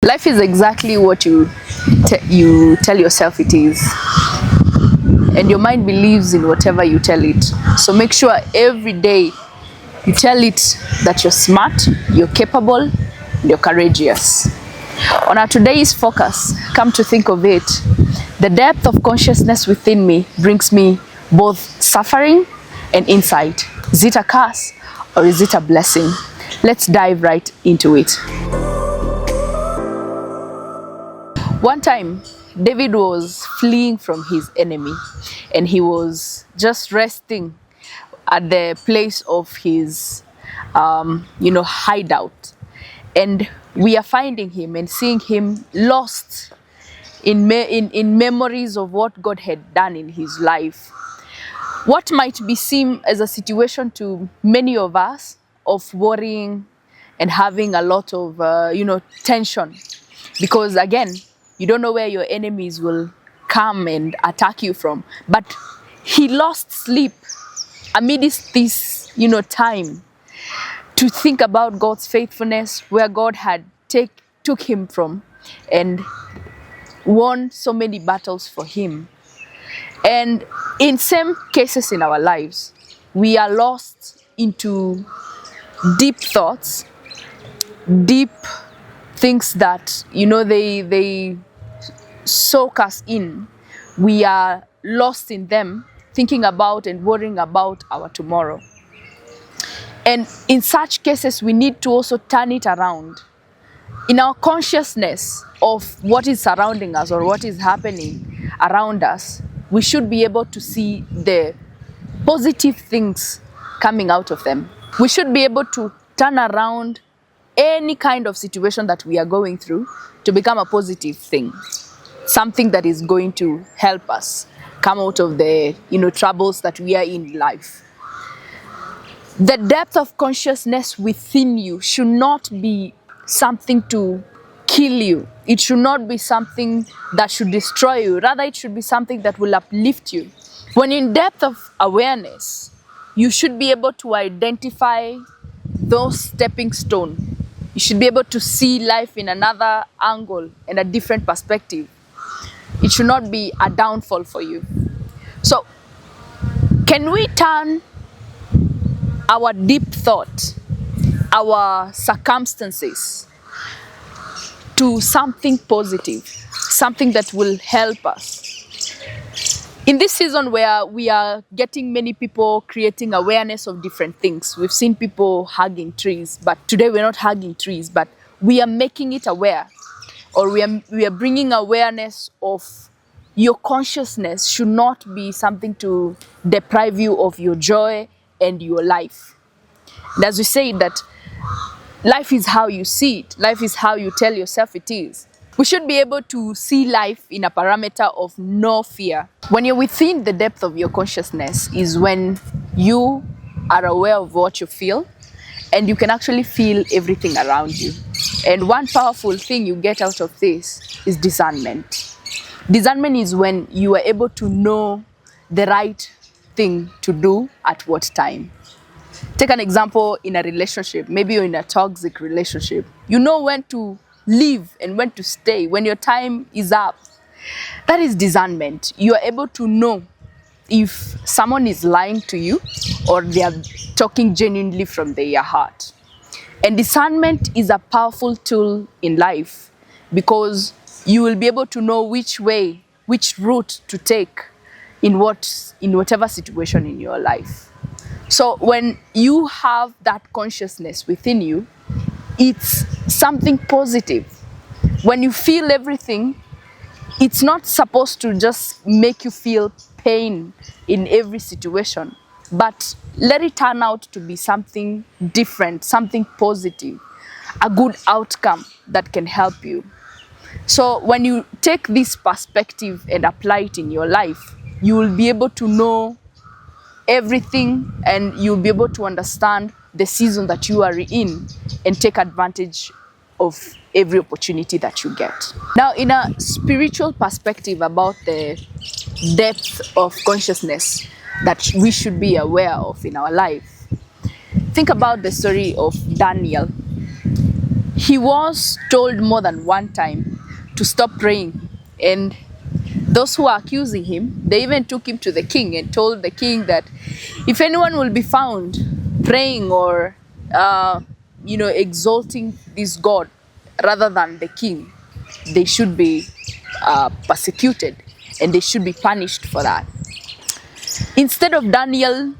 Life is exactly what you tell yourself it is, and your mind believes in whatever you tell it. So make sure every day you tell it that you're smart, you're capable, you're courageous. On our today's focus, come to think of it, the depth of consciousness within me brings me both suffering and insight. Is it a curse or is it a blessing? Let's dive right into it. One time, David was fleeing from his enemy, and he was just resting at the place of his hideout. And we are finding him and seeing him lost in memories of what God had done in his life. What might be seen as a situation to many of us of worrying and having a lot of tension, because again, you don't know where your enemies will come and attack you from. But he lost sleep amidst this time to think about God's faithfulness, where God had took him from and won so many battles for him. And in some cases in our lives, we are lost into deep thoughts, deep things that they soak us in. We are lost in them, thinking about and worrying about our tomorrow. And in such cases, we need to also turn it around. In our consciousness of what is surrounding us or what is happening around us, we should be able to see the positive things coming out of them. We should be able to turn around any kind of situation that we are going through to become a positive thing. Something that is going to help us come out of the troubles that we are in life. The depth of consciousness within you should not be something to kill you. It should not be something that should destroy you. Rather, it should be something that will uplift you. When in depth of awareness, you should be able to identify those stepping stones. You should be able to see life in another angle and a different perspective. It should not be a downfall for you. So, can we turn our deep thought, our circumstances, to something positive, something that will help us? In this season where we are getting many people creating awareness of different things, we've seen people hugging trees, but today we're not hugging trees, but we are making it aware, or we are bringing awareness of your consciousness should not be something to deprive you of your joy and your life. And as we say that life is how you see it, life is how you tell yourself it is. We should be able to see life in a parameter of no fear. When you're within the depth of your consciousness is when you are aware of what you feel, and you can actually feel everything around you. And one powerful thing you get out of this is discernment. Discernment is when you are able to know the right thing to do at what time. Take an example in a relationship. Maybe you're in a toxic relationship. You know when to leave and when to stay, when your time is up. That is discernment. You are able to know if someone is lying to you or they are talking genuinely from their heart. And discernment is a powerful tool in life, because you will be able to know which way, which route to take in whatever situation in your life. So when you have that consciousness within you, it's something positive. When you feel everything, it's not supposed to just make you feel pain in every situation, but let it turn out to be something different, something positive, a good outcome that can help you. So when you take this perspective and apply it in your life, you will be able to know everything, and you'll be able to understand the season that you are in and take advantage of every opportunity that you get. Now, in a spiritual perspective about the depth of consciousness that we should be aware of in our life, think about the story of Daniel. He was told more than one time to stop praying, and those who are accusing him, they even took him to the king and told the king that if anyone will be found praying or exalting this god rather than the king, they should be persecuted and they should be punished for that. Instead of Daniel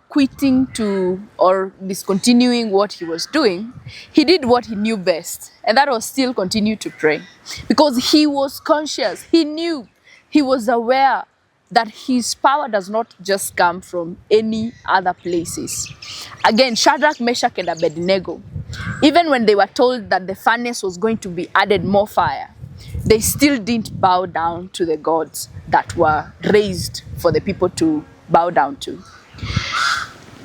quitting to or discontinuing what he was doing, he did what he knew best, and that was still continue to pray, because he was conscious. He knew, he was aware that his power does not just come from any other places. Again, Shadrach, Meshach, and Abednego, even when they were told that the furnace was going to be added more fire, they still didn't bow down to the gods that were raised for the people to bow down to.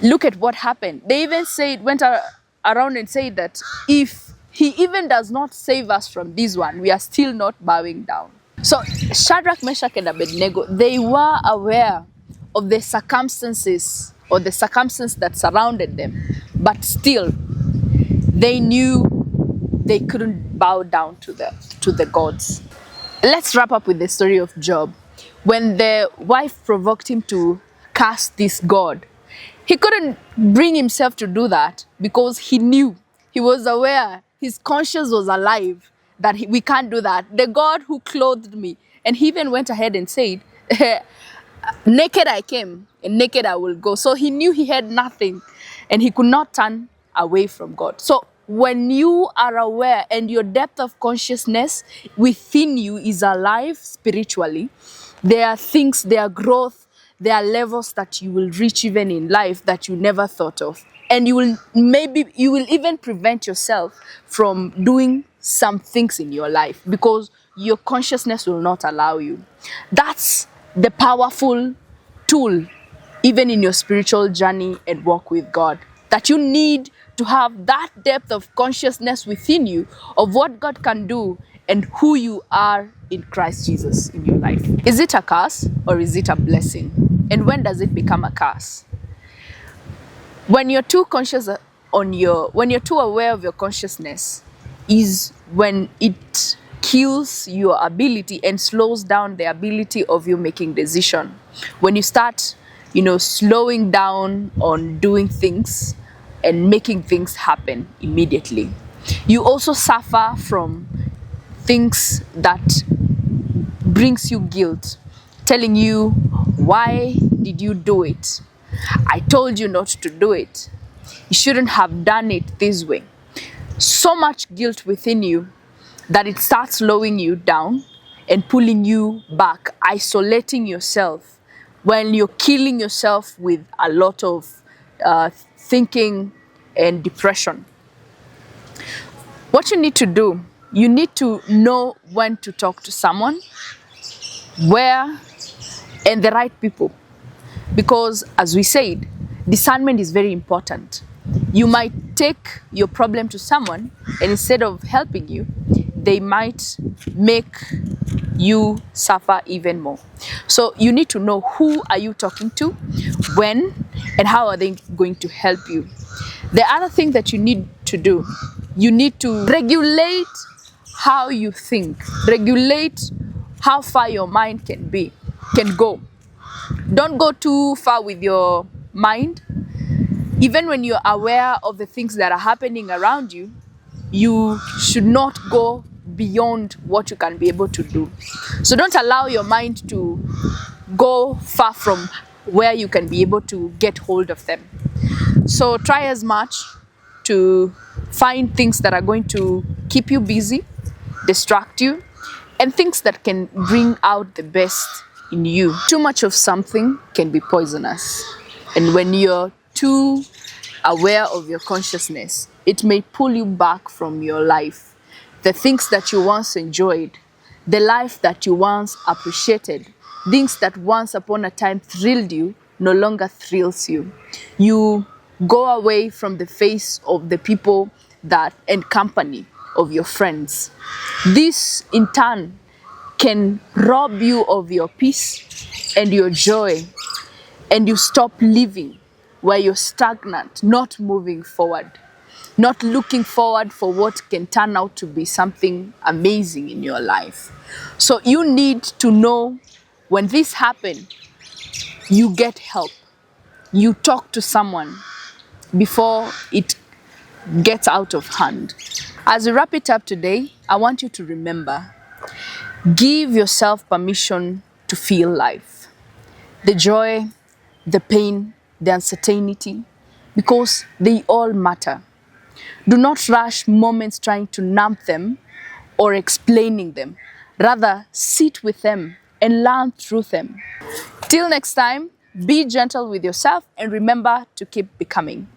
Look at what happened. They even went around and said that if he even does not save us from this one, we are still not bowing down. So Shadrach, Meshach, and Abednego, they were aware of the circumstances or the circumstance that surrounded them, but still they knew they couldn't bow down to the gods. Let's wrap up with the story of Job. When the wife provoked him to curse this god, he couldn't bring himself to do that because he knew, he was aware, his conscience was alive that we can't do that. The God who clothed me. And he even went ahead and said, naked I came and naked I will go. So he knew he had nothing and he could not turn away from God. So when you are aware and your depth of consciousness within you is alive spiritually, there are things, there are growth, there are levels that you will reach even in life that you never thought of. And you will even prevent yourself from doing some things in your life because your consciousness will not allow you. That's the powerful tool even in your spiritual journey and walk with God, that you need to have that depth of consciousness within you of what God can do and who you are in Christ Jesus in your life. Is it a curse or is it a blessing? And when does it become a curse? When you're too conscious when you're too aware of your consciousness is when it kills your ability and slows down the ability of you making decision. When you start, slowing down on doing things and making things happen immediately. You also suffer from things that brings you guilt, telling you, why did you do it? I told you not to do it. You shouldn't have done it this way. So much guilt within you that it starts slowing you down and pulling you back, isolating yourself when you're killing yourself with a lot of thinking and depression. What you need to do, you need to know when to talk to someone, where, and the right people. Because as we said, discernment is very important. You might take your problem to someone and instead of helping you, they might make you suffer even more. So you need to know who are you talking to, when, and how are they going to help you. The other thing that you need to do, you need to regulate how you think, regulate how far your mind can go. Don't go too far with your mind. Even when you're aware of the things that are happening around you, you should not go beyond what you can be able to do. So don't allow your mind to go far from where you can be able to get hold of them. So try as much to find things that are going to keep you busy, distract you, and things that can bring out the best in you. Too much of something can be poisonous. And when you're too aware of your consciousness, it may pull you back from your life. The things that you once enjoyed, the life that you once appreciated, things that once upon a time thrilled you, no longer thrills you. You go away from the face of the people and company of your friends. This in turn can rob you of your peace and your joy, and you stop living where you're stagnant, not moving forward. not looking forward for what can turn out to be something amazing in your life. So you need to know when this happens, you get help. You talk to someone before it gets out of hand. As we wrap it up today, I want you to remember, give yourself permission to feel life. The joy, the pain, the uncertainty, because they all matter. Do not rush moments trying to numb them or explaining them. Rather, sit with them and learn through them. Till next time, be gentle with yourself and remember to keep becoming.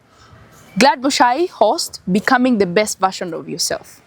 Glad Bushai host, becoming the best version of yourself.